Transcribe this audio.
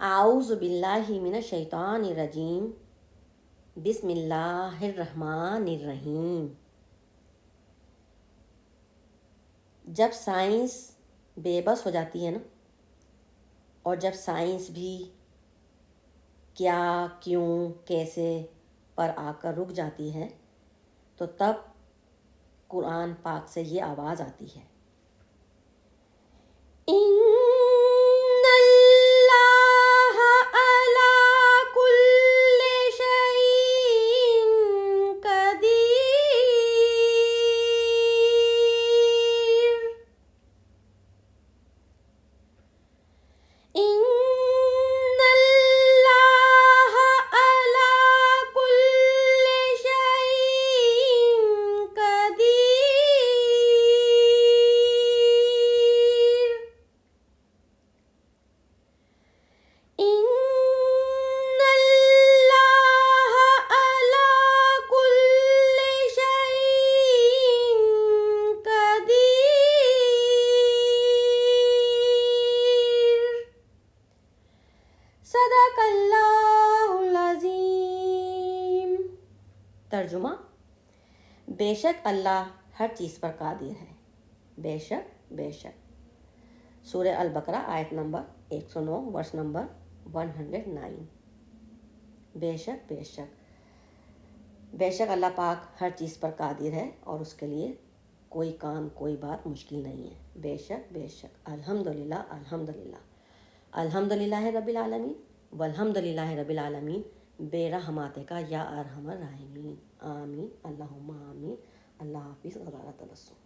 اعوذ باللہ من الشیطان الرجیم، بسم اللہ الرحمن الرحیم۔ جب سائنس بے بس ہو جاتی ہے نا، اور جب سائنس بھی کیا کیوں کیسے پر آ کر رک جاتی ہے، تو تب قرآن پاک سے یہ آواز آتی ہے، ان اللہ علی کل شیء قدیر۔ ان اللہ علی کل شیء قدیر۔ ان اللہ علی کل شیء قدیر۔ صدق اللہ العظیم۔ ترجمہ: بے شک اللہ ہر چیز پر قادر ہے، بے شک بے شک۔ سورہ البقرہ آیت نمبر 109 ورس نمبر 109۔ بے شک بے شک، بے شک اللہ پاک ہر چیز پر قادر ہے اور اس کے لیے کوئی کام کوئی بات مشکل نہیں ہے، بے شک بے شک۔ الحمدللہ الحمدللہ الحمدللہ رب العالمین والحمدللہ رب العالمین بے رحماتک یا ارحم الراحمین، آمین اللہم آمین۔ اللہ حافظ، غزارہ تبسم۔